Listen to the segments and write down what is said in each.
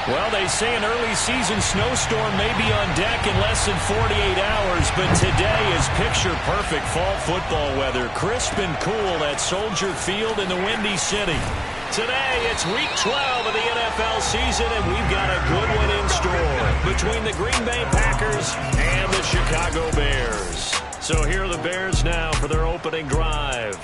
Well, they say an early season snowstorm may be on deck in less than 48 hours, but today is picture-perfect fall football weather. Crisp and cool at Soldier Field in the Windy City. Today, it's Week 12 of the NFL season, and we've got a good one in store between the Green Bay Packers and the Chicago Bears. So here are the Bears now for their opening drive.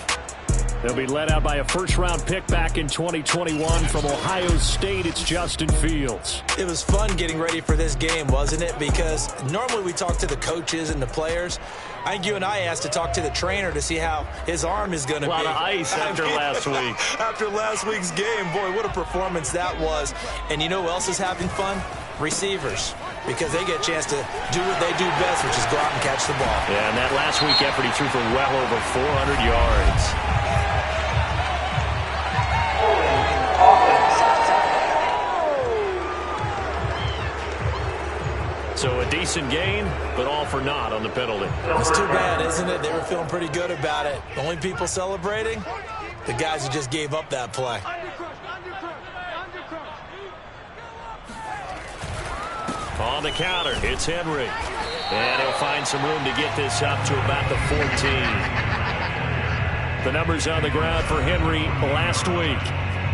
They'll be led out by a first-round pick back in 2021 from Ohio State. It's Justin Fields. It was fun getting ready for this game, wasn't it? Because normally we talk to the coaches and the players. I think you and I asked to talk to the trainer to see how his arm is going to be. A lot of ice after last week. After last week's game, boy, what a performance that was. And you know who else is having fun? Receivers. Because they get a chance to do what they do best, which is go out and catch the ball. Yeah, and that last week effort, he threw for well over 400 yards. So a decent gain, but all for naught on the penalty. It's too bad, isn't it? They were feeling pretty good about it. The only people celebrating, the guys who just gave up that play. On the counter, it's Henry. And he'll find some room to get this up to about the 14. The numbers on the ground for Henry last week.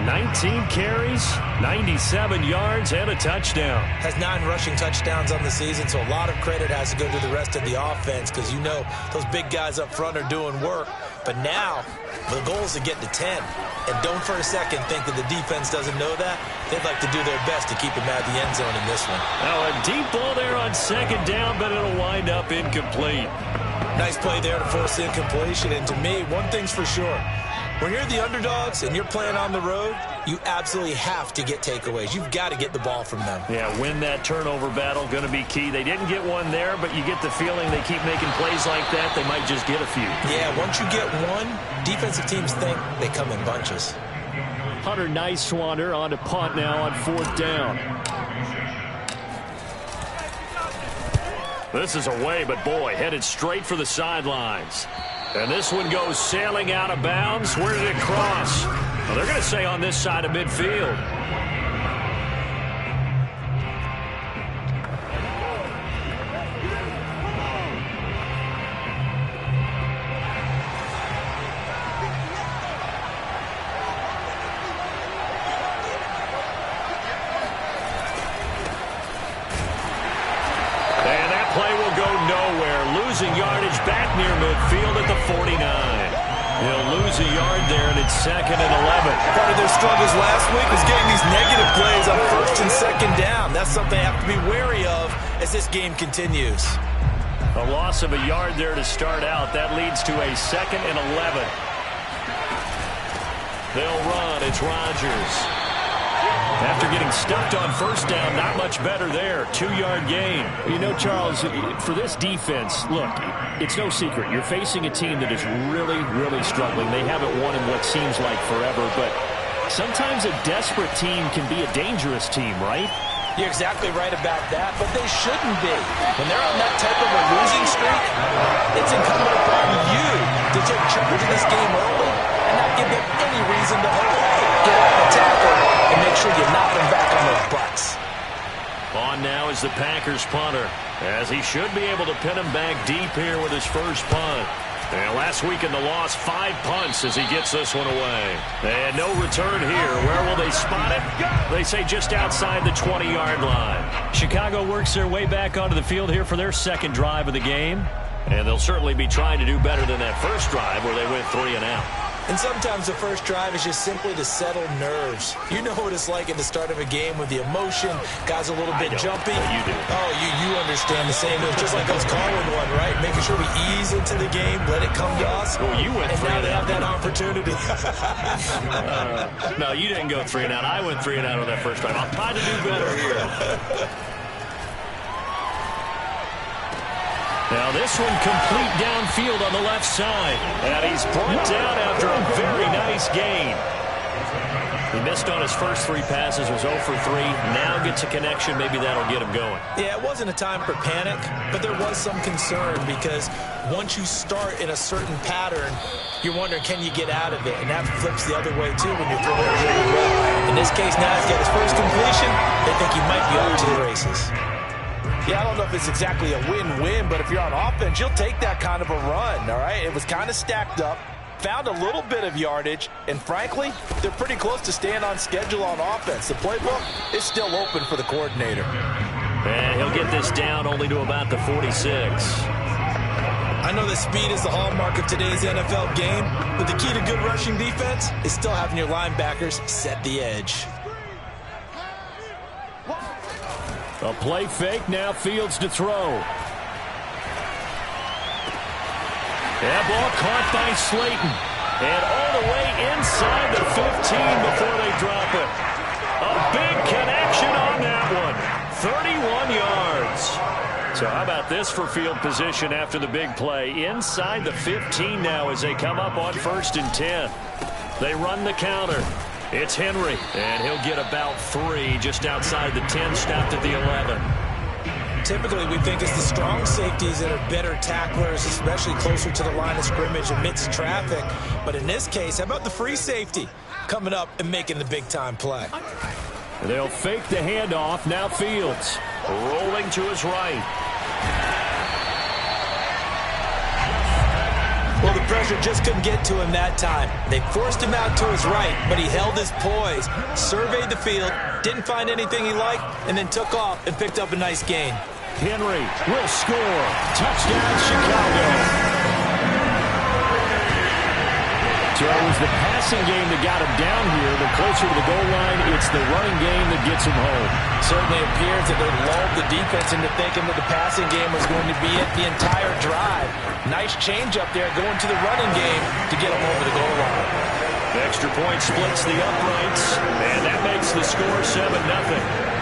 19 carries, 97 yards, and a touchdown. Has 9 rushing touchdowns on the season, so a lot of credit has to go to the rest of the offense because you know those big guys up front are doing work. But now, the goal is to get to 10. And don't for a second think that the defense doesn't know that. They'd like to do their best to keep him out of the end zone in this one. Now a deep ball there on second down, but it'll wind up incomplete. Nice play there to force the incompletion. And to me, one thing's for sure. When you're the underdogs and you're playing on the road, you absolutely have to get takeaways. You've got to get the ball from them. Yeah, win that turnover battle, going to be key. They didn't get one there, but you get the feeling they keep making plays like that, they might just get a few. Yeah, once you get one, defensive teams think they come in bunches. Hunter Nicewander on to punt now on 4th down. This is away, but boy, headed straight for the sidelines. And this one goes sailing out of bounds. Where did it cross? Well, they're going to say on this side of midfield. And that play will go nowhere. Losing yardage back near midfield at the 49. He'll lose a yard there, and it's 2nd and 11. Part of their struggles last week was getting these negative plays on 1st and 2nd down. That's something they have to be wary of as this game continues. A loss of a yard there to start out. That leads to a 2nd and 11. They'll run. It's Rodgers. After getting stuffed on 1st down, not much better there. 2-yard gain. You know, Charles, for this defense, look, it's no secret. You're facing a team that is really, really struggling. They haven't won in what seems like forever, but sometimes a desperate team can be a dangerous team, right? You're exactly right about that, but they shouldn't be. When they're on that type of a losing streak, it's incumbent upon you to take charge of this game early and not give them any reason to hold. Get out of the tackle and make sure you knock them back on their butts. On now is the Packers punter, as he should be able to pin him back deep here with his first punt. And last week in the loss, 5 punts as he gets this one away. And no return here. Where will they spot it? They say just outside the 20-yard line. Chicago works their way back onto the field here for their 2nd drive of the game. And they'll certainly be trying to do better than that first drive where they went 3 and out. And sometimes the first drive is just simply to settle nerves. You know what it's like at the start of a game with the emotion. Guys a little bit jumpy. You do. Oh, you understand the same. It's just like us calling one, right? Making sure we ease into the game, let it come to us. Well, you went and 3 now and they out. have that opportunity. No, you didn't go 3 and out. I went 3 and out on that first drive. I'm trying to do better here. Now this one complete downfield on the left side. And he's brought down after a very nice gain. He missed on his first 3 passes, was 0 for 3. Now gets a connection. Maybe that'll get him going. Yeah, it wasn't a time for panic, but there was some concern because once you start in a certain pattern, you're wondering, can you get out of it? And that flips the other way, too, when you're throwing it really well. And this case, now he's got his first completion. They think he might be off to the races. Yeah, I don't know if it's exactly a win-win, but if you're on offense, you'll take that kind of a run, all right? It was kind of stacked up, found a little bit of yardage, and frankly, they're pretty close to staying on schedule on offense. The playbook is still open for the coordinator. And he'll get this down only to about the 46. I know that speed is the hallmark of today's NFL game, but the key to good rushing defense is still having your linebackers set the edge. A play fake, now Fields to throw. That ball caught by Slayton. And all the way inside the 15 before they drop it. A big connection on that one. 31 yards. So how about this for field position after the big play? Inside the 15 now as they come up on 1st and 10. They run the counter. It's Henry, and he'll get about 3 just outside the 10, stopped at the 11. Typically, we think it's the strong safeties that are better tacklers, especially closer to the line of scrimmage amidst traffic. But in this case, how about the free safety coming up and making the big-time play? They'll fake the handoff. Now Fields rolling to his right. Well, the pressure just couldn't get to him that time. They forced him out to his right, but he held his poise, surveyed the field, didn't find anything he liked, and then took off and picked up a nice gain. Henry will score. Touchdown, Chicago. So it was the passing game that got him down here. The closer to the goal line, it's the running game that gets him home. Certainly appears that they lulled the defense into thinking that the passing game was going to be it the entire drive. Nice change up there going to the running game to get him over the goal line. The extra point splits the uprights, and that makes the score 7-0.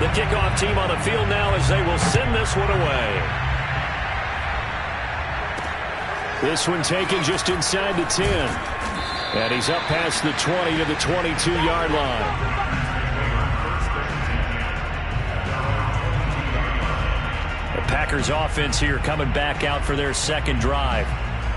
The kickoff team on the field now as they will send this one away. This one taken just inside the 10. And he's up past the 20 to the 22-yard line. The Packers offense here coming back out for their second drive.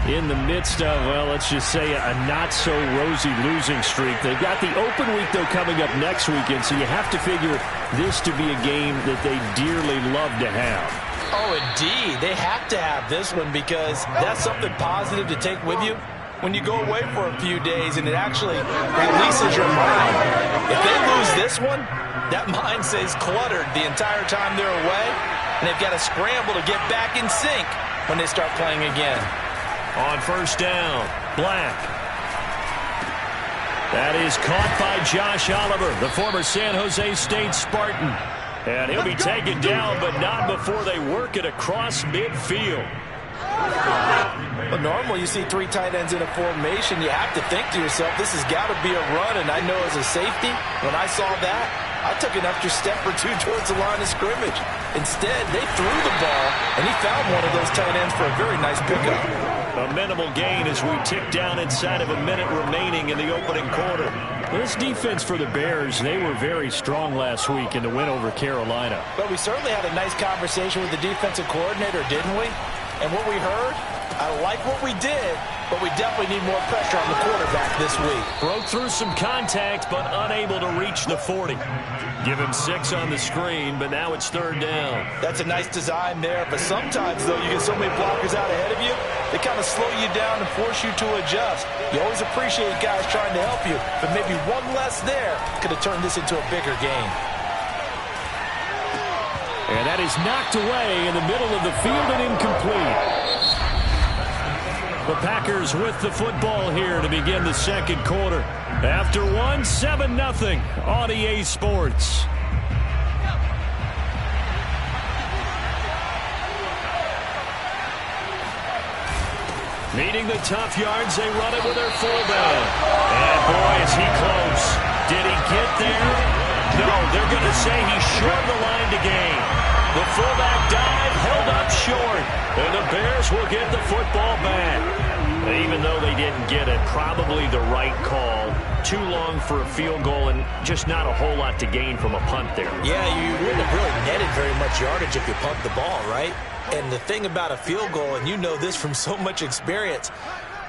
In the midst of, well, let's just say a not-so-rosy losing streak. They've got the open week, though, coming up next weekend, so you have to figure this to be a game that they dearly love to have. Oh, indeed. They have to have this one because that's something positive to take with you when you go away for a few days, and it actually releases your mind. If they lose this one, that mind stays cluttered the entire time they're away, and they've got to scramble to get back in sync when they start playing again. On 1st down, Black. That is caught by Josh Oliver, the former San Jose State Spartan. And he'll be taken down, but not before they work it across midfield. But normally you see 3 tight ends in a formation, you have to think to yourself, this has got to be a run. And I know as a safety, when I saw that, I took an extra step or 2 towards the line of scrimmage. Instead, they threw the ball, and he found one of those tight ends for a very nice pickup. A minimal gain as we tick down inside of a minute remaining in the opening quarter. This defense for the Bears, they were very strong last week in the win over Carolina. But we certainly had a nice conversation with the defensive coordinator, didn't we? And what we heard, I like what we did, but we definitely need more pressure on the quarterback this week. Broke through some contact, but unable to reach the 40. Give him 6 on the screen, but now it's 3rd down. That's a nice design there, but sometimes, though, you get so many blockers out ahead of you, they kind of slow you down and force you to adjust. You always appreciate guys trying to help you, but maybe one less there could have turned this into a bigger game. And that is knocked away in the middle of the field and incomplete. The Packers with the football here to begin the second quarter. After 7-0 on EA Sports. Meeting the tough yards, they run it with their fullback. And boy, is he close. Did he get there? No, they're going to say he shortened the line to gain. The fullback dive held up short. And the Bears will get the football back. Even though they didn't get it, probably the right call. Too long for a field goal and just not a whole lot to gain from a punt there. Yeah, you wouldn't have really netted very much yardage if you pumped the ball, right? And the thing about a field goal, and you know this from so much experience,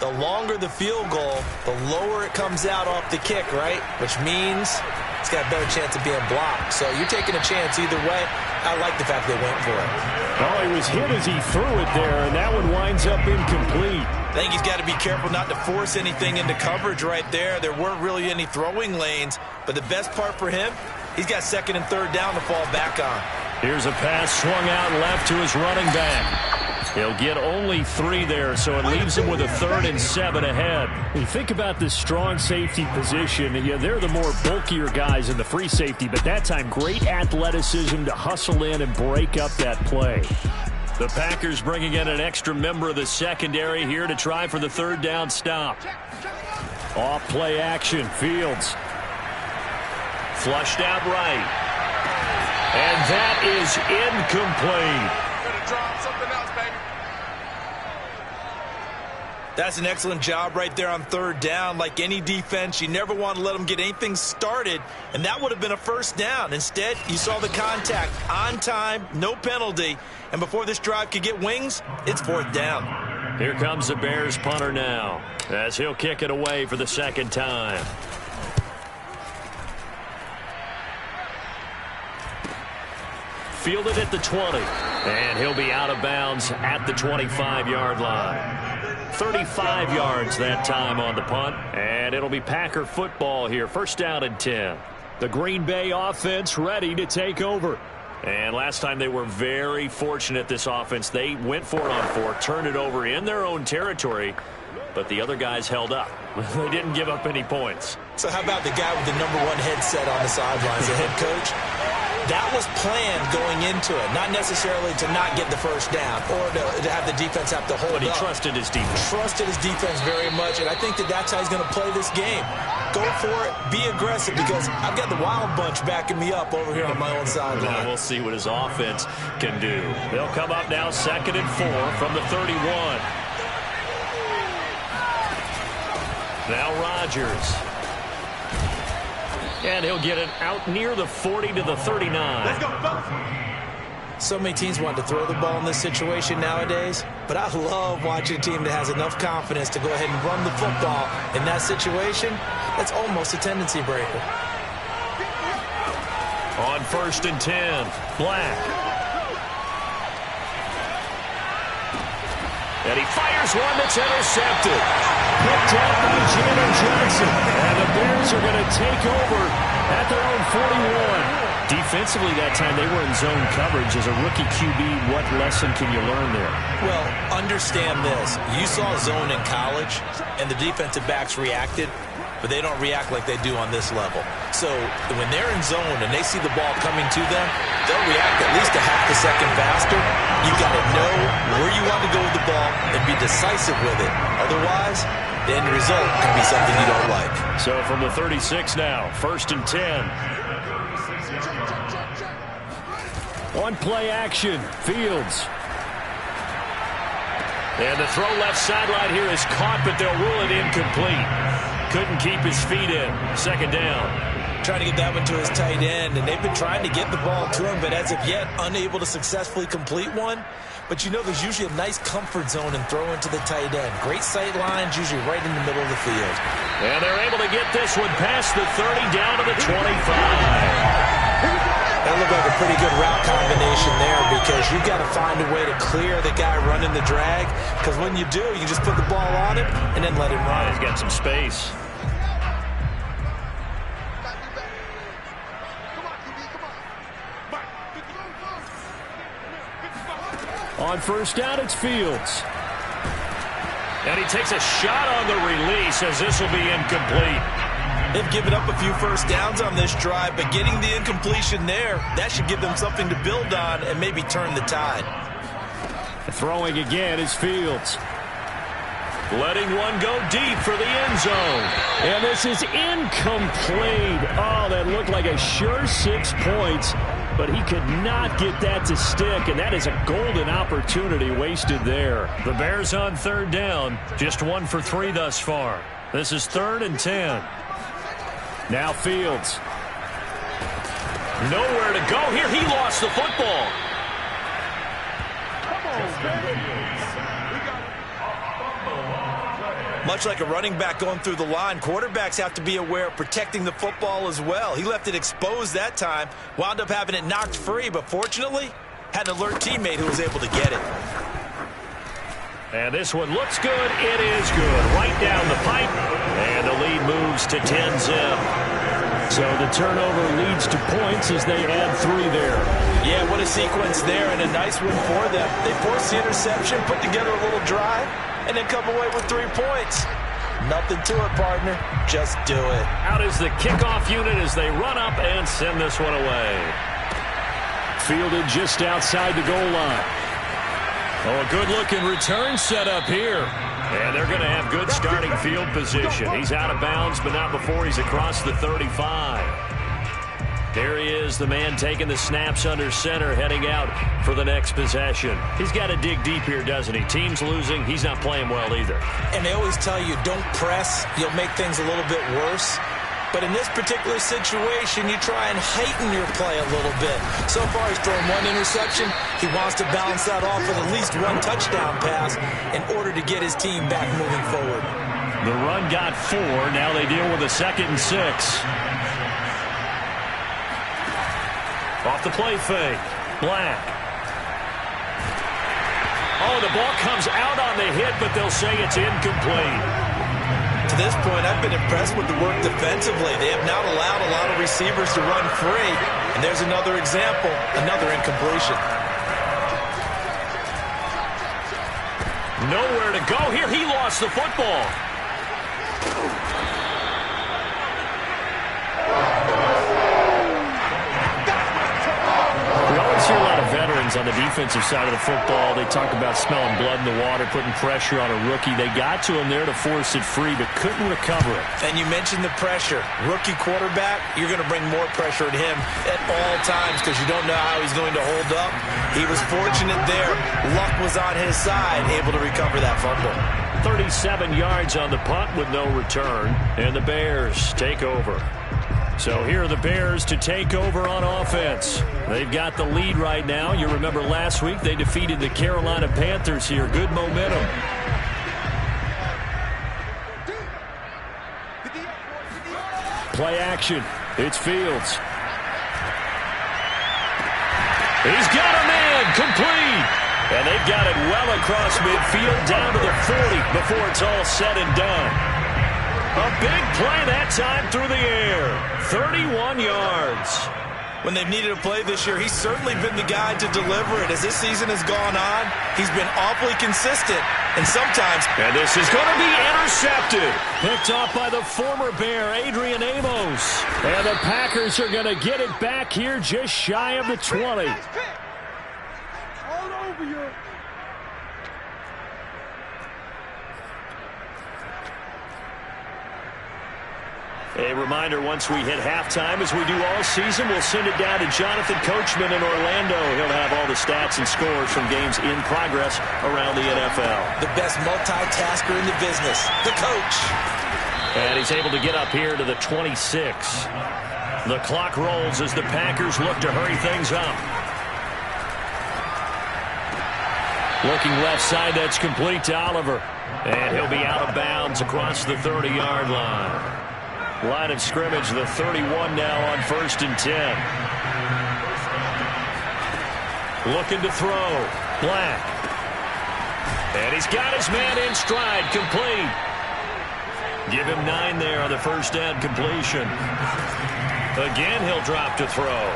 the longer the field goal, the lower it comes out off the kick, right? Which means it's got a better chance of being blocked. So you're taking a chance either way. I like the fact they went for it. Oh, he was hit as he threw it there, and that one winds up incomplete. I think he's got to be careful not to force anything into coverage right there. There weren't really any throwing lanes, but the best part for him, he's got second and third down to fall back on. Here's a pass swung out left to his running back. He'll get only 3 there, so it leaves him with a 3rd and 7 ahead. You think about this strong safety position. Yeah, they're the more bulkier guys in the free safety, but that time great athleticism to hustle in and break up that play. The Packers bringing in an extra member of the secondary here to try for the 3rd down stop. Off play action, Fields. Flushed out right. And that is incomplete. That's an excellent job right there on 3rd down. Like any defense, you never want to let them get anything started, and that would have been a 1st down. Instead, you saw the contact on time, no penalty, and before this drive could get wings, it's 4th down. Here comes the Bears punter now, as he'll kick it away for the 2nd time. Fielded at the 20, and he'll be out of bounds at the 25-yard line. 35 yards that time on the punt, and it'll be Packer football here. 1st down and 10. The Green Bay offense ready to take over. And last time they were very fortunate, this offense. They went for it on 4, turned it over in their own territory, but the other guys held up. They didn't give up any points. So how about the guy with the #1 headset on the sidelines, the head coach? That was planned going into it, not necessarily to not get the 1st down or to have the defense have to hold up. But he trusted his defense. Trusted his defense very much, and I think that's how he's going to play this game. Go for it, be aggressive, because I've got the wild bunch backing me up over here on my own sideline. We'll see what his offense can do. They'll come up now 2nd and 4 from the 31. Now Rodgers. And he'll get it out near the 40 to the 39. Let's go. So many teams want to throw the ball in this situation nowadays, but I love watching a team that has enough confidence to go ahead and run the football in that situation. That's almost a tendency breaker. On 1st and 10, Black. And he fires one that's intercepted. Picked up by Jalen Johnson. And the Bears are going to take over at their own 41. Defensively that time, they were in zone coverage. As a rookie QB, what lesson can you learn there? Well, understand this. You saw zone in college, and the defensive backs reacted, but they don't react like they do on this level. So when they're in zone and they see the ball coming to them, they'll react at least a half a second faster. You've got to know where you want to go with the ball and be decisive with it. Otherwise, the end result can be something you don't like. So from the 36 now, 1st and 10. On play action, Fields. And the throw left sideline here is caught, but they'll rule it incomplete. Couldn't keep his feet in. 2nd down. Trying to get that one to his tight end, and they've been trying to get the ball to him, but as of yet, unable to successfully complete one. But you know there's usually a nice comfort zone and throw into the tight end. Great sight lines, usually right in the middle of the field. And they're able to get this one past the 30 down to the 25. That looked like a pretty good route combination there, because you've got to find a way to clear the guy running the drag, because when you do, you just put the ball on him and then let him run. He's got some space. On 1st down, it's Fields. And he takes a shot on the release, as this will be incomplete. They've given up a few 1st downs on this drive, but getting the incompletion there, that should give them something to build on and maybe turn the tide. Throwing again is Fields. Letting one go deep for the end zone. And this is incomplete. Oh, that looked like a sure 6 points. but he could not get that to stick, and that is a golden opportunity wasted there. The Bears on third down, just 1 for 3 thus far. This is 3rd and 10. Now Fields. Nowhere to go here. He lost the football. Much like a running back going through the line, quarterbacks have to be aware of protecting the football as well. He left it exposed that time, wound up having it knocked free, but fortunately had an alert teammate who was able to get it. And this one looks good. It is good. Right down the pipe. And the lead moves to 10-zip. So the turnover leads to points as they add 3 there. Yeah, what a sequence there, and a nice one for them. They forced the interception, put together a little drive, and then come away with 3 points. Nothing to it, partner. Just do it. Out is the kickoff unit as they run up and send this one away. Fielded just outside the goal line. Oh, a good-looking return set up here. And they're going to have good starting field position. He's out of bounds, but not before he's across the 35. There he is, the man taking the snaps under center, heading out for the next possession. He's got to dig deep here, doesn't he? Team's losing. He's not playing well either. And they always tell you, don't press. You'll make things a little bit worse. But in this particular situation, you try and heighten your play a little bit. So far, he's thrown 1 interception. He wants to balance that off with at least 1 touchdown pass in order to get his team back moving forward. The run got 4. Now they deal with a 2nd and 6. Off the play fake. Black. Oh, the ball comes out on the hit, but they'll say it's incomplete. To this point, I've been impressed with the work defensively. They have not allowed a lot of receivers to run free. And there's another example, another incompletion. Nowhere to go here. He lost the football. We always hear a lot of veterans on the defensive side of the football. They talk about smelling blood in the water, putting pressure on a rookie. They got to him there to force it free, but couldn't recover it. And you mentioned the pressure. Rookie quarterback, you're going to bring more pressure at him at all times because you don't know how he's going to hold up. He was fortunate there. Luck was on his side, able to recover that fumble. 37 yards on the punt with no return, and the Bears take over. So here are the Bears to take over on offense. They've got the lead right now. You remember last week they defeated the Carolina Panthers here. Good momentum. Play action. It's Fields. He's got a man complete. And they've got it well across midfield down to the 40 before it's all said and done. A big play that time through the air. 31 yards. When they've needed a play this year, he's certainly been the guy to deliver it. As this season has gone on, he's been awfully consistent. And sometimes... And this is going to be intercepted. Picked off by the former Bear, Adrian Amos. And the Packers are going to get it back here just shy of the 20. All over you. A reminder, once we hit halftime, as we do all season, we'll send it down to Jonathan Coachman in Orlando. He'll have all the stats and scores from games in progress around the NFL. The best multitasker in the business, the coach. And he's able to get up here to the 26. The clock rolls as the Packers look to hurry things up. Looking left side, that's complete to Oliver. And he'll be out of bounds across the 30-yard line. Line of scrimmage, the 31 now on 1st and 10. Looking to throw. Black. And he's got his man in stride, complete. Give him 9 there on the first down completion. Again, he'll drop to throw.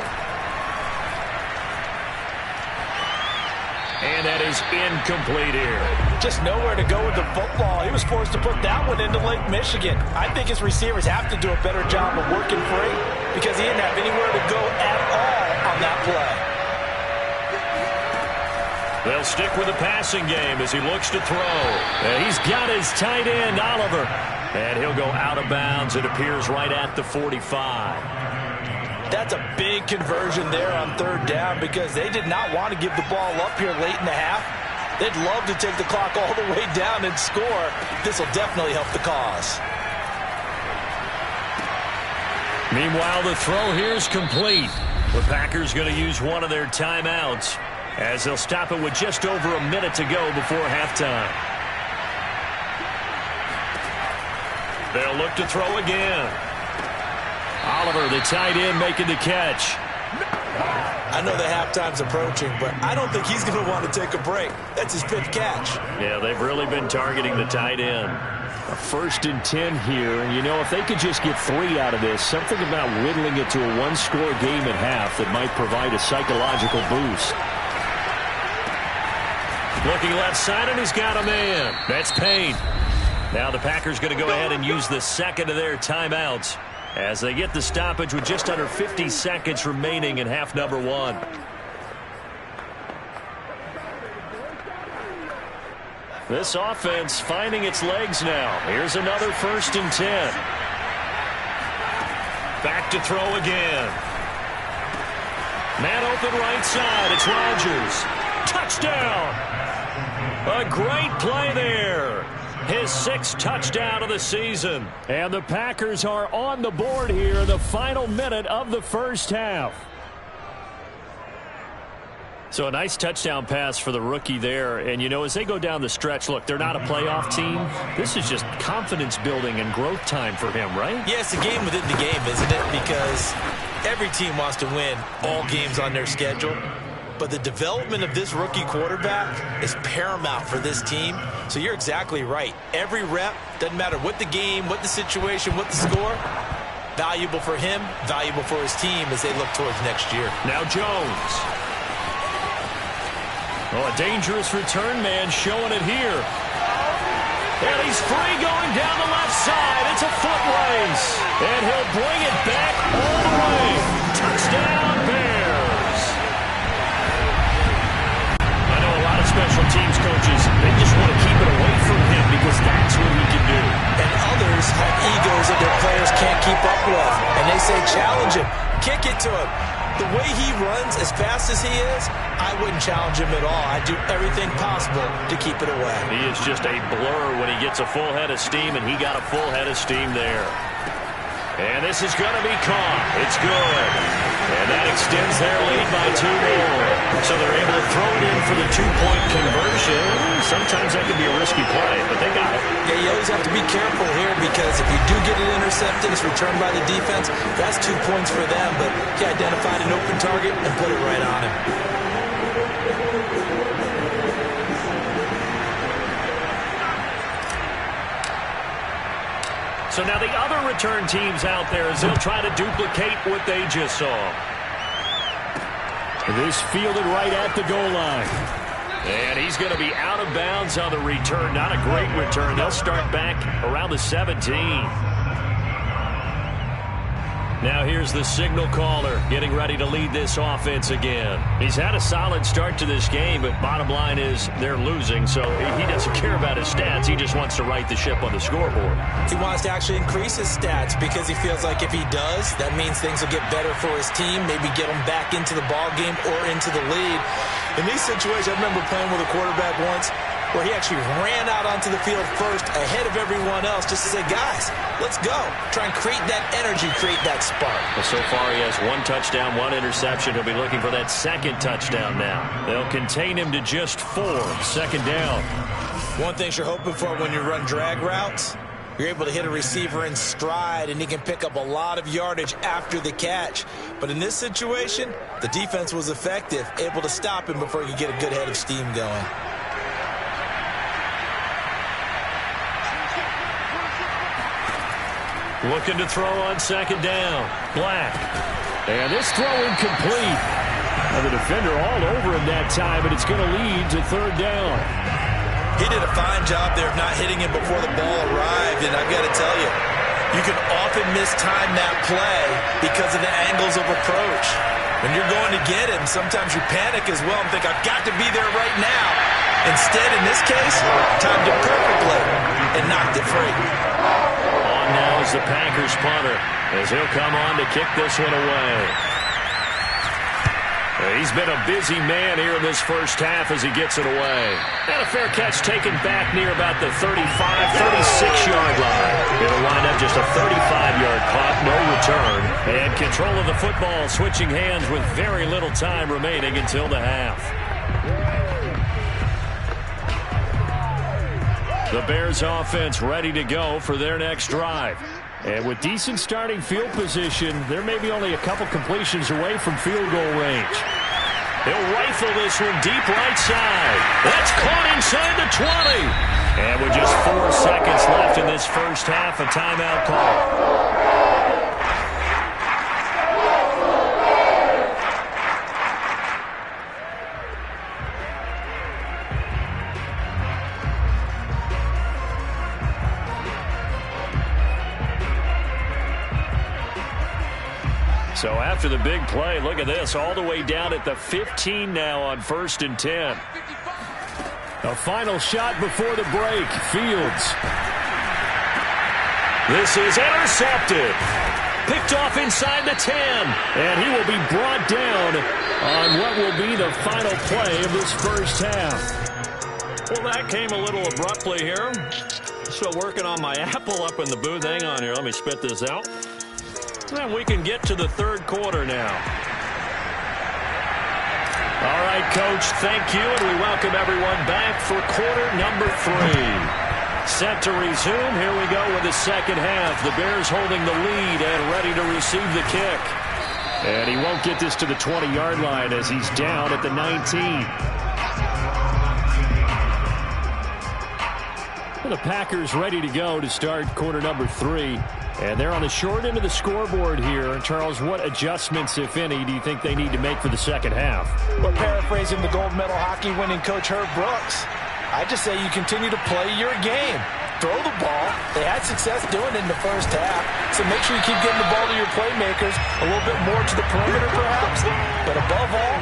And that is incomplete here. Just nowhere to go with the football. He was forced to put that one into Lake Michigan. I think his receivers have to do a better job of working free because he didn't have anywhere to go at all on that play. They'll stick with the passing game as he looks to throw. And he's got his tight end, Oliver. And he'll go out of bounds. It appears right at the 45. That's a big conversion there on third down because they did not want to give the ball up here late in the half. They'd love to take the clock all the way down and score. This will definitely help the cause. Meanwhile, the throw here is complete. The Packers going to use one of their timeouts as they'll stop it with just over a minute to go before halftime. They'll look to throw again. Oliver, the tight end, making the catch. I know the halftime's approaching, but I don't think he's going to want to take a break. That's his fifth catch. Yeah, they've really been targeting the tight end. A 1st and 10 here, and you know, if they could just get 3 out of this, something about whittling it to a one-score game at half that might provide a psychological boost. Looking left side, and he's got a man. That's Payne. Now the Packers going to go ahead and use the second of their timeouts as they get the stoppage with just under 50 seconds remaining in half number 1. This offense finding its legs now. Here's another 1st and 10. Back to throw again. Man open right side. It's Rodgers. Touchdown. A great play there. His 6th touchdown of the season. And the Packers are on the board here in the final minute of the first half. So a nice touchdown pass for the rookie there. And, you know, as they go down the stretch, look, they're not a playoff team. This is just confidence building and growth time for him, right? Yeah, it's a game within the game, isn't it? Because every team wants to win all games on their schedule. But the development of this rookie quarterback is paramount for this team. So you're exactly right. Every rep, doesn't matter what the game, what the situation, what the score, valuable for him, valuable for his team as they look towards next year. Now Jones. Oh, a dangerous return man showing it here. And he's free going down the left side. It's a foot race. And he'll bring it back all the way. Touchdown, Bears. I know a lot of special teams coaches, they just want to keep it away from him because that's what he can do. And others have egos that their players can't keep up with. And they say, challenge him. Kick it to him. The way he runs as fast as he is, I wouldn't challenge him at all. I'd do everything possible to keep it away. He is just a blur when he gets a full head of steam, and he got a full head of steam there. And this is going to be caught. It's good. And that extends their lead by 2 more. So they're able to throw it in for the 2-point conversion. Sometimes that can be a risky play, but they got it. Yeah, you always have to be careful here because if you do get it intercepted, it's returned by the defense, that's 2 points for them. But he identified an open target and put it right on him. So now the other return teams out there as they'll try to duplicate what they just saw. This fielded right at the goal line. And he's going to be out of bounds on the return. Not a great return. They'll start back around the 17. Now here's the signal caller getting ready to lead this offense again. He's had a solid start to this game, but bottom line is they're losing, so he doesn't care about his stats. He just wants to right the ship on the scoreboard. He wants to actually increase his stats because he feels like if he does, that means things will get better for his team, maybe get him back into the ball game or into the lead. In these situations, I remember playing with a quarterback once where he actually ran out onto the field first ahead of everyone else just to say, guys, let's go. Try and create that energy, create that spark. Well, so far he has 1 touchdown, 1 interception. He'll be looking for that 2nd touchdown now. They'll contain him to just 4. 2nd down. One thing you're hoping for when you run drag routes, you're able to hit a receiver in stride, and he can pick up a lot of yardage after the catch. But in this situation, the defense was effective, able to stop him before he could get a good head of steam going. Looking to throw on 2nd down. Black. And this throw incomplete. And the defender all over him that time, and it's going to lead to 3rd down. He did a fine job there of not hitting him before the ball arrived, and I've got to tell you, you can often mistime that play because of the angles of approach. When you're going to get him, sometimes you panic as well and think, I've got to be there right now. Instead, in this case, timed it perfectly and knocked it free. On now is is the Packers punter, as he'll come on to kick this one away. He's been a busy man here in this first half as he gets it away. And a fair catch taken back near about the 35, 36-yard line. It'll wind up just a 35-yard punt, no return. And control of the football switching hands with very little time remaining until the half. The Bears offense ready to go for their next drive. And with decent starting field position, they're maybe only a couple completions away from field goal range. They'll rifle this one deep right side. That's caught inside the 20. And with just 4 seconds left in this first half, a timeout call. So after the big play, look at this, all the way down at the 15 now on 1st and 10. A final shot before the break. Fields. This is intercepted. Picked off inside the 10. And he will be brought down on what will be the final play of this first half. Well, that came a little abruptly here. Still working on my apple up in the booth. Hang on here. Let me spit this out. And we can get to the third quarter now. All right, Coach, thank you, and we welcome everyone back for quarter number 3. Set to resume. Here we go with the second half. The Bears holding the lead and ready to receive the kick. And he won't get this to the 20-yard line as he's down at the 19. Well, the Packers ready to go to start quarter number 3. And they're on the short end of the scoreboard here. And Charles, what adjustments, if any, do you think they need to make for the second half? Well, paraphrasing the gold medal hockey winning coach Herb Brooks, I just say you continue to play your game. Throw the ball. They had success doing it in the first half. So make sure you keep getting the ball to your playmakers, a little bit more to the perimeter perhaps. But above all,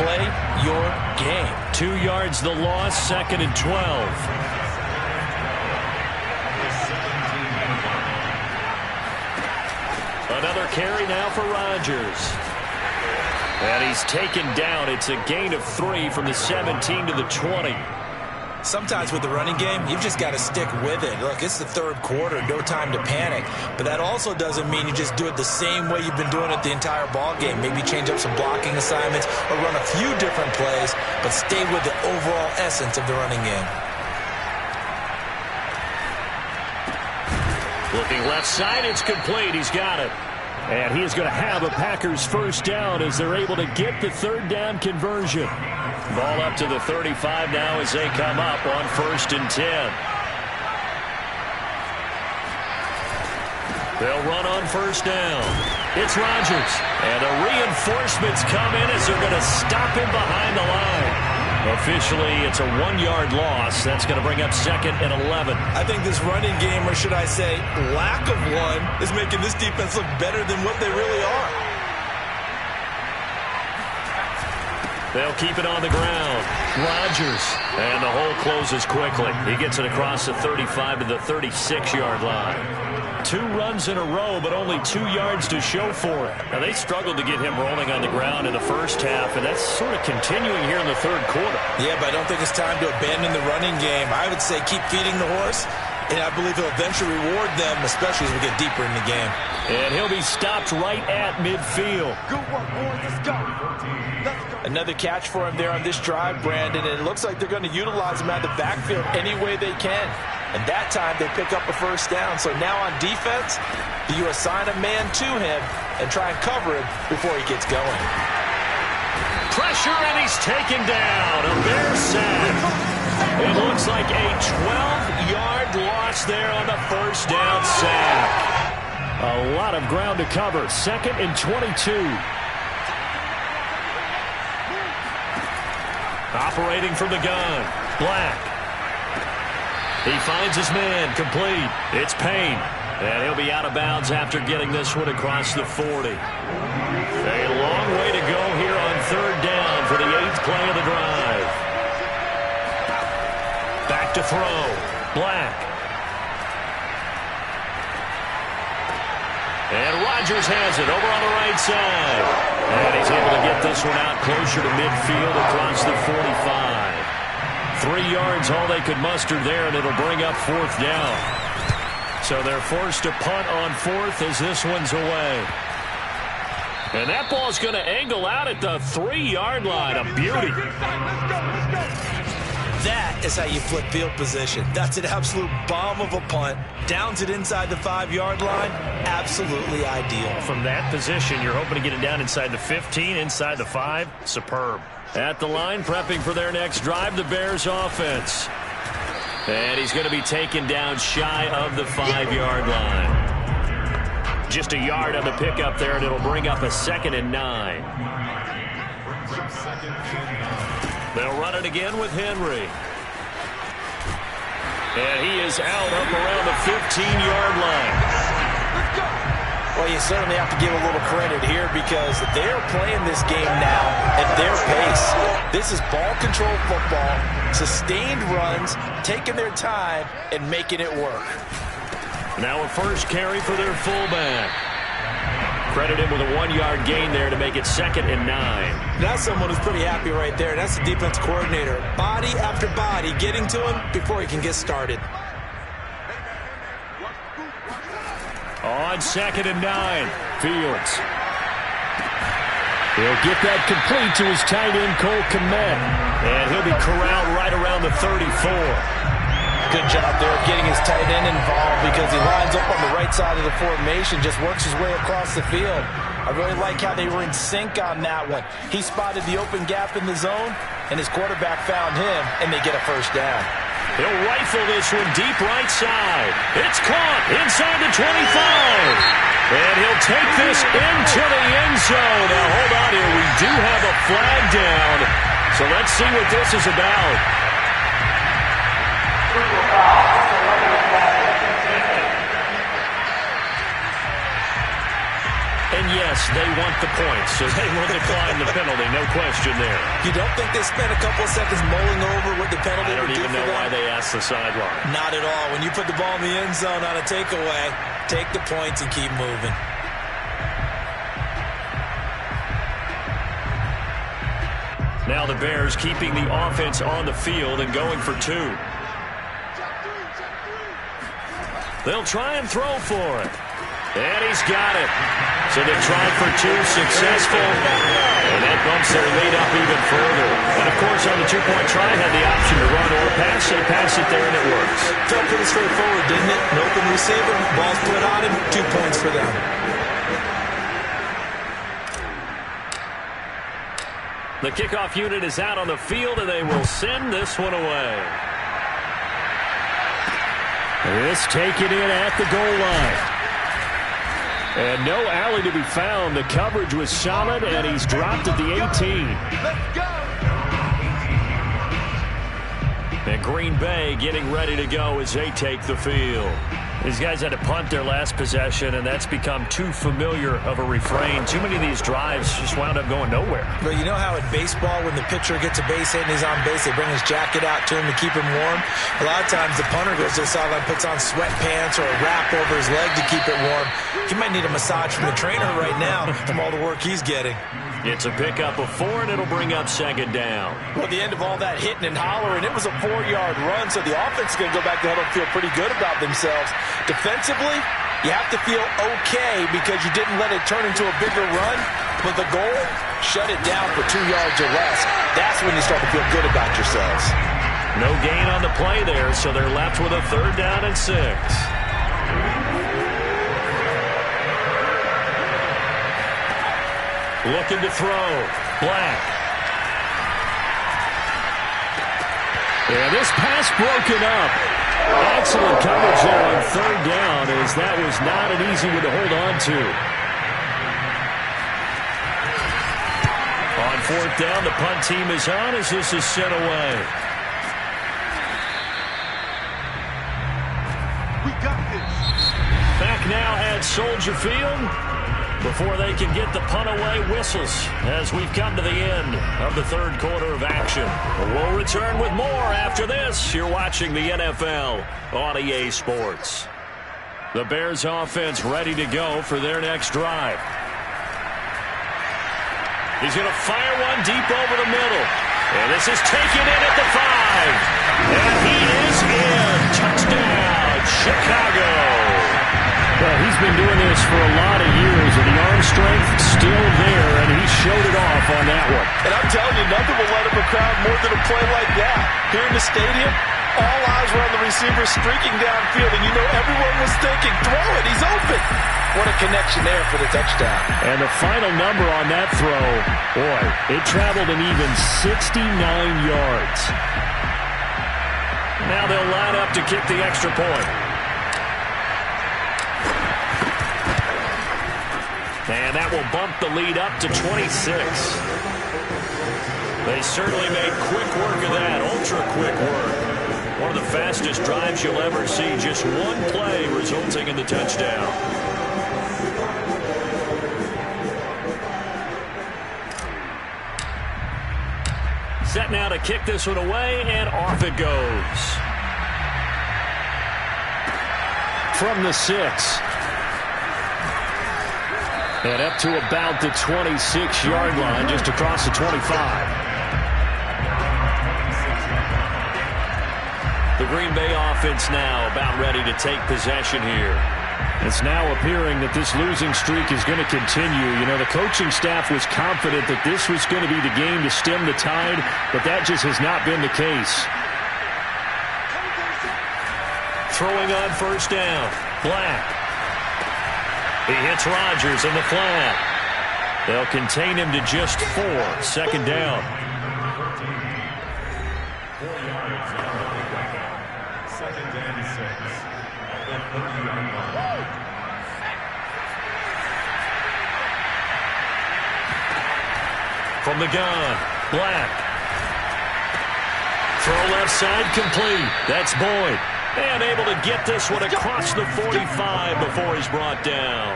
play your game. 2 yards the loss, 2nd and 12. Another carry now for Rodgers. And he's taken down. It's a gain of 3 from the 17 to the 20. Sometimes with the running game, you've just got to stick with it. Look, it's the third quarter, no time to panic. But that also doesn't mean you just do it the same way you've been doing it the entire ball game. Maybe change up some blocking assignments or run a few different plays, but stay with the overall essence of the running game. Looking left side, it's complete. He's got it. And he is going to have a Packers first down as they're able to get the third down conversion. Ball up to the 35 now as they come up on 1st and 10. They'll run on first down. It's Rodgers. And the reinforcements come in as they're going to stop him behind the line. Officially, it's a 1-yard loss. That's going to bring up 2nd and 11. I think this running game, or should I say lack of one, is making this defense look better than what they really are. They'll keep it on the ground. Rodgers. And the hole closes quickly. He gets it across the 35 to the 36-yard line. 2 runs in a row, but only 2 yards to show for it. Now, they struggled to get him rolling on the ground in the first half, and that's sort of continuing here in the third quarter. Yeah, but I don't think it's time to abandon the running game. I would say keep feeding the horse, and I believe he'll eventually reward them, especially as we get deeper in the game. And he'll be stopped right at midfield. Good work, boys. Let's go. Another catch for him there on this drive, Brandon, and it looks like they're going to utilize him out of the backfield any way they can. And that time they pick up a first down. So now on defense, you assign a man to him and try and cover him before he gets going. Pressure, and he's taken down. A Bear sack. It looks like a 12-yard loss there on the first down sack. A lot of ground to cover. 2nd and 22. Operating from the gun. Black. He finds his man. Complete. It's Payne. And he'll be out of bounds after getting this one across the 40. A long way to go here on 3rd down for the 8th play of the drive. Back to throw. Black. Rodgers has it over on the right side. And he's able to get this one out closer to midfield across the 45. 3 yards, all they could muster there, and it'll bring up 4th down. So they're forced to punt on 4th as this one's away. And that ball's going to angle out at the 3-yard line. A beauty. That is how you flip field position. That's an absolute bomb of a punt. Downs it inside the 5-yard line. Absolutely ideal. From that position, you're hoping to get it down inside the 15, inside the 5. Superb. At the line, prepping for their next drive, the Bears offense. And he's going to be taken down shy of the 5-yard line. Just a yard on the pickup there, and it'll bring up a 2nd and 9. They'll run it again with Henry. And he is out up around the 15-yard line. Well, you certainly have to give a little credit here because they're playing this game now at their pace. This is ball control football, sustained runs, taking their time, and making it work. Now a first carry for their fullback. Credit him with a 1-yard gain there to make it 2nd and 9. That's someone who's pretty happy right there. That's the defense coordinator. Body after body getting to him before he can get started. On 2nd and 9, Fields. He'll get that complete to his tight end, Cole Kmet. And he'll be corralled right around the 34. Good job there getting his tight end involved because he lines up on the right side of the formation, just works his way across the field. I really like how they were in sync on that one. He spotted the open gap in the zone, and his quarterback found him, and they get a first down. He'll rifle this one deep right side. It's caught inside the 25. And he'll take this into the end zone. Now, hold on here. We do have a flag down. So let's see what this is about. And yes, they want the points, so they will decline the penalty, no question there. You don't think they spent a couple of seconds mulling over what the penalty would do for them? I don't even know why they asked the sideline. Not at all. When you put the ball in the end zone on a takeaway, take the points and keep moving. Now the Bears keeping the offense on the field and going for 2. They'll try and throw for it. And he's got it. So they tried for 2, successful. And that bumps their lead up even further. And, of course, on the 2-point try, had the option to run or pass. They pass it there, and it works. Felt pretty straightforward, didn't it? An open receiver, ball's put on him, 2 points for them. The kickoff unit is out on the field, and they will send this one away. This taken in at the goal line. And no alley to be found. The coverage was solid, and he's dropped at the 18. And Green Bay getting ready to go as they take the field. These guys had to punt their last possession, and that's become too familiar of a refrain. Too many of these drives just wound up going nowhere. Well, you know how in baseball, when the pitcher gets a base hit and he's on base, they bring his jacket out to him to keep him warm? A lot of times the punter goes to the sideline, puts on sweatpants or a wrap over his leg to keep it warm. He might need a massage from the trainer right now from all the work he's getting. It's a pickup of 4, and it'll bring up 2nd down. Well, at the end of all that hitting and hollering, it was a 4-yard run, so the offense is going to go back to huddle and feel pretty good about themselves. Defensively, you have to feel okay because you didn't let it turn into a bigger run, but the goal, shut it down for 2 yards or less. That's when you start to feel good about yourselves. No gain on the play there, so they're left with a 3rd down and 6. Looking to throw. Black. And this pass broken up. Excellent coverage there on 3rd down, as that was not an easy one to hold on to. On 4th down, the punt team is on as this is sent away. We got this. Back now at Soldier Field. Before they can get the punt away, whistles as we've come to the end of the 3rd quarter of action. We'll return with more after this. You're watching the NFL on EA Sports. The Bears offense ready to go for their next drive. He's going to fire one deep over the middle. And this is taken in at the 5. And he is in. Touchdown, Chicago. Well, he's been doing this for a lot of years, and the arm strength still there, and he showed it off on that one. And I'm telling you, nothing will let up a crowd more than a play like that. Here in the stadium, all eyes were on the receiver streaking downfield, and you know everyone was thinking, throw it, he's open. What a connection there for the touchdown. And the final number on that throw, boy, it traveled an even 69 yards. Now they'll line up to kick the extra point. And that will bump the lead up to 26. They certainly made quick work of that, ultra-quick work. One of the fastest drives you'll ever see, just one play resulting in the touchdown. Set now to kick this one away, and off it goes. From the 6. And up to about the 26-yard line, just across the 25. The Green Bay offense now about ready to take possession here. It's now appearing that this losing streak is going to continue. You know, the coaching staff was confident that this was going to be the game to stem the tide, but that just has not been the case. Throwing on first down, Black. He hits Rodgers in the flat. They'll contain him to just 4. Second down. From the gun, Black. Throw left side complete. That's Boyd. And able to get this one across the 45 before he's brought down.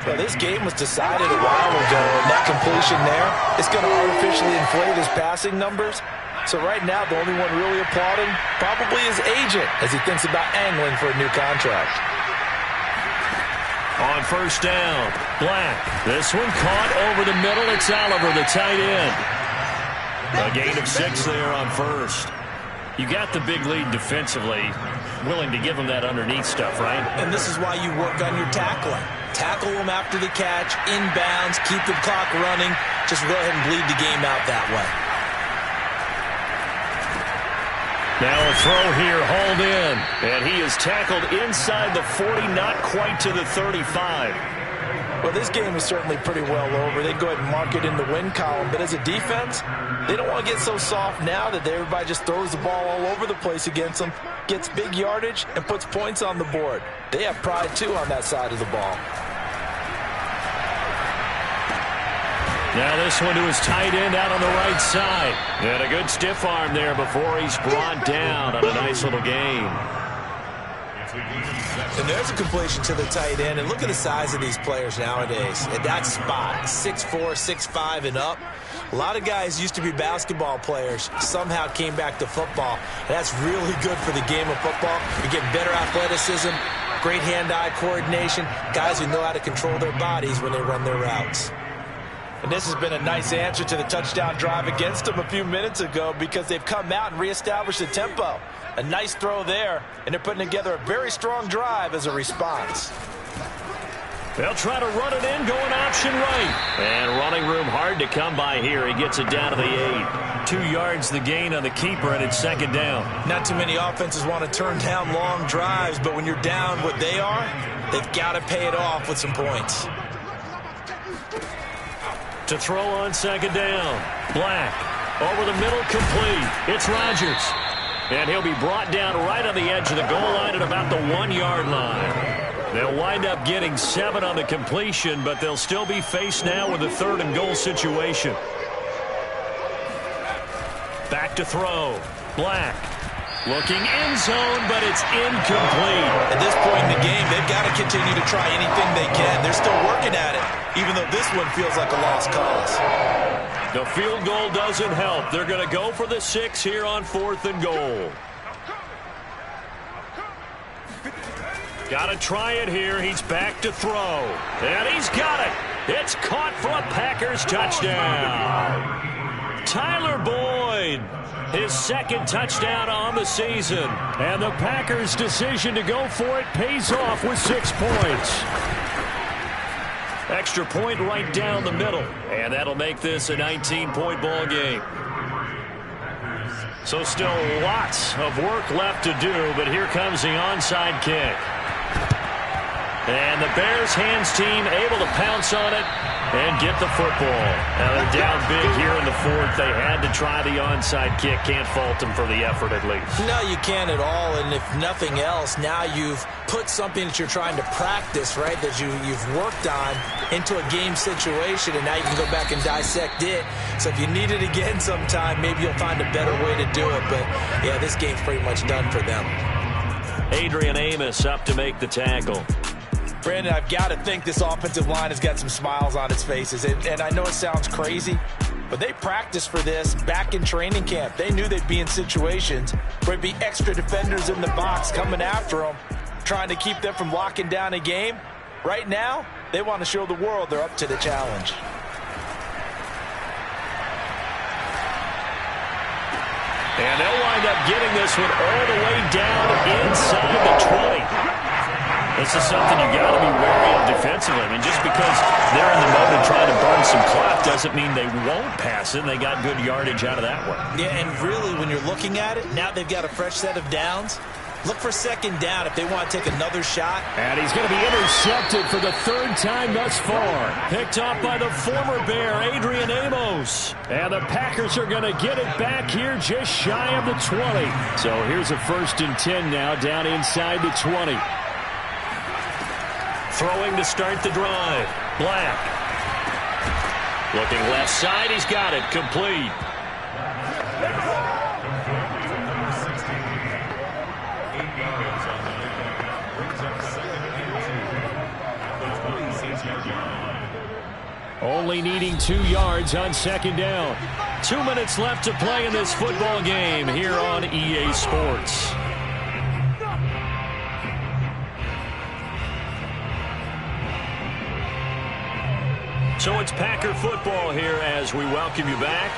Well, this game was decided a while ago, and that completion there, it's going to artificially inflate his passing numbers. So right now, the only one really applauding probably his agent as he thinks about angling for a new contract. On first down, Black. This one caught over the middle. It's Oliver, the tight end. A gain of 6 there on first. You got the big lead defensively, willing to give him that underneath stuff, right? And this is why you work on your tackling. Tackle them after the catch, inbounds, keep the clock running. Just go ahead and bleed the game out that way. Now a throw here, hauled in. And he is tackled inside the 40, not quite to the 35. Well, this game is certainly pretty well over. They'd go ahead and mark it in the win column. But as a defense, they don't want to get so soft now that everybody just throws the ball all over the place against them, gets big yardage, and puts points on the board. They have pride, too, on that side of the ball. Now this one to his tight end out on the right side. And a good stiff arm there before he's brought down on a nice little gain. And there's a completion to the tight end. And look at the size of these players nowadays. At that spot, 6'4", 6'5", and up. A lot of guys used to be basketball players, somehow came back to football. And that's really good for the game of football. You're getting better athleticism, great hand-eye coordination, guys who know how to control their bodies when they run their routes. And this has been a nice answer to the touchdown drive against them a few minutes ago because they've come out and reestablished the tempo. A nice throw there, and they're putting together a very strong drive as a response. They'll try to run it in, going option right. And running room hard to come by here. He gets it down to the 8. 2 yards the gain on the keeper, and it's second down. Not too many offenses want to turn down long drives, but when you're down what they are, they've got to pay it off with some points. To throw on second down. Black. Over the middle, complete. It's Rodgers. And he'll be brought down right on the edge of the goal line at about the 1-yard line. They'll wind up getting 7 on the completion, but they'll still be faced now with a 3rd and goal situation. Back to throw. Black. Looking end zone, but it's incomplete. At this point in the game, they've got to continue to try anything they can. They're still working at it, even though this one feels like a lost cause. The field goal doesn't help. They're going to go for the 6 here on 4th and goal. Got to try it here. He's back to throw. And he's got it. It's caught for a Packers touchdown. Tyler Boyd, his second touchdown on the season. And the Packers' decision to go for it pays off with 6 points. Extra point right down the middle. And that'll make this a 19-point ball game. So still lots of work left to do, but here comes the onside kick. And the Bears hands team able to pounce on it and get the football. Now they're down big here in the fourth. They had to try the onside kick. Can't fault them for the effort at least. No, you can't at all. And if nothing else, now you've put something that you're trying to practice, right, that you've worked on into a game situation, and now you can go back and dissect it. So if you need it again sometime, maybe you'll find a better way to do it. But, yeah, this game's pretty much done for them. Adrian Amos up to make the tackle. Brandon, I've got to think this offensive line has got some smiles on its faces. And I know it sounds crazy, but they practiced for this back in training camp. They knew they'd be in situations where there'd be extra defenders in the box coming after them, trying to keep them from locking down a game. Right now, they want to show the world they're up to the challenge. And they'll wind up getting this one all the way down inside the 20. This is something you got to be wary of defensively. I mean, just because they're in the mode of trying to burn some clock doesn't mean they won't pass it. And they got good yardage out of that one. Yeah, and really, when you're looking at it, now they've got a fresh set of downs. Look for second down if they want to take another shot. And he's going to be intercepted for the third time thus far. Picked up by the former Bear, Adrian Amos. And the Packers are going to get it back here just shy of the 20. So here's a 1st and 10 now down inside the 20. Throwing to start the drive. Black. Looking left side. He's got it. Complete. Only needing 2 yards on second down. 2 minutes left to play in this football game here on EA Sports. So it's Packer football here as we welcome you back.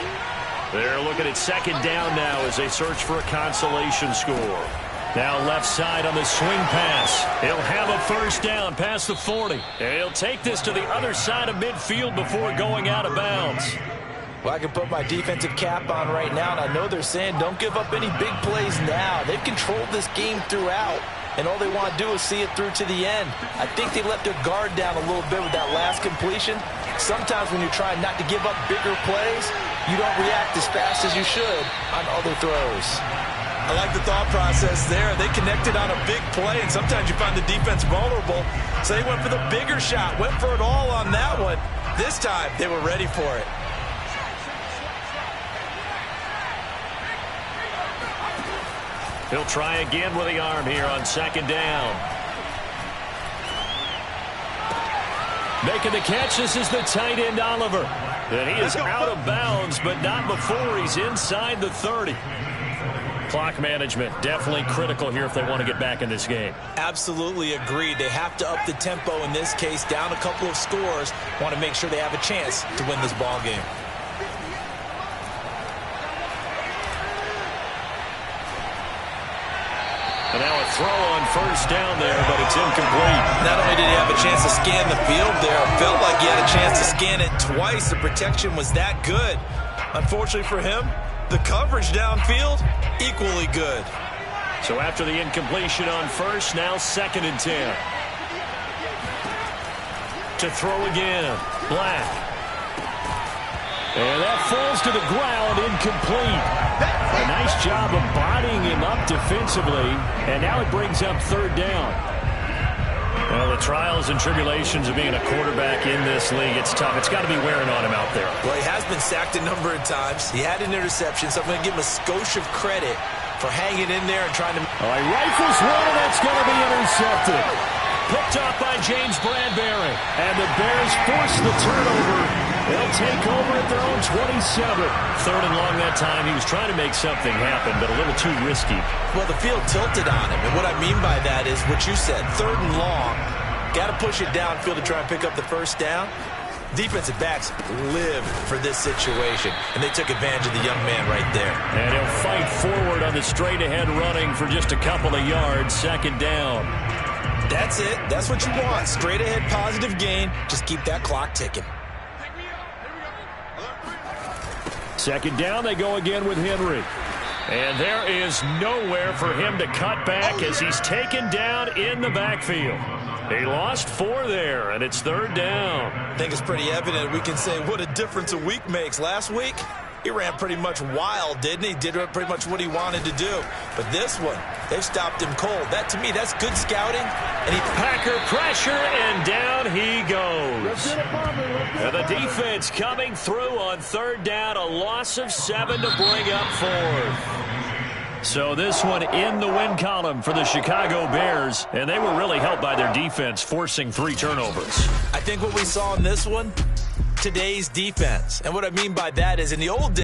They're looking at second down now as they search for a consolation score. Now left side on the swing pass. He'll have a first down past the 40. And he'll take this to the other side of midfield before going out of bounds. Well, I can put my defensive cap on right now, and I know they're saying don't give up any big plays now. They've controlled this game throughout, and all they want to do is see it through to the end. I think they let their guard down a little bit with that last completion. Sometimes when you're trying not to give up bigger plays, you don't react as fast as you should on other throws. I like the thought process there. They connected on a big play, and sometimes you find the defense vulnerable. So they went for the bigger shot, went for it all on that one. This time, they were ready for it. He'll try again with the arm here on second down. Making the catch, this is the tight end, Oliver. And he is out of bounds, but not before he's inside the 30. Clock management definitely critical here if they want to get back in this game. Absolutely agreed. They have to up the tempo in this case, down a couple of scores. Want to make sure they have a chance to win this ball game. And now a throw on first down there, but it's incomplete. Not only did he have a chance to scan the field there, it felt like he had a chance to scan it twice. The protection was that good. Unfortunately for him, the coverage downfield, equally good. So after the incompletion on first, now 2nd and 10. To throw again, Black. And that falls to the ground, incomplete. A nice job of bodying him up defensively, and now it brings up 3rd down. Well, the trials and tribulations of being a quarterback in this league, it's tough. It's got to be wearing on him out there. Well, he has been sacked a number of times. He had an interception, so I'm going to give him a skosh of credit for hanging in there and trying to... All right, rifles one, and that's going to be intercepted. Picked off by James Bradbury. And the Bears force the turnover They'll take over at their own 27. Third and long that time. He was trying to make something happen, but a little too risky. Well, the field tilted on him, and what I mean by that is what you said, third and long. Got to push it downfield to try and pick up the first down. Defensive backs live for this situation, and they took advantage of the young man right there. And he'll fight forward on the straight-ahead running for just a couple of yards, second down. That's it. That's what you want. Straight-ahead positive gain. Just keep that clock ticking. Second down, they go again with Henry. And there is nowhere for him to cut back as he's taken down in the backfield. He lost 4 there, and it's third down. I think it's pretty evident. We can say what a difference a week makes. Last week, he ran pretty much wild, didn't he? Did pretty much what he wanted to do. But this one, they stopped him cold. That, to me, that's good scouting. And Packer pressure, and down he goes. And the defense coming through on third down. A loss of 7 to bring up fourth. So this one in the win column for the Chicago Bears, and they were really helped by their defense, forcing 3 turnovers. I think what we saw in this one, today's defense. And what I mean by that is in the old days,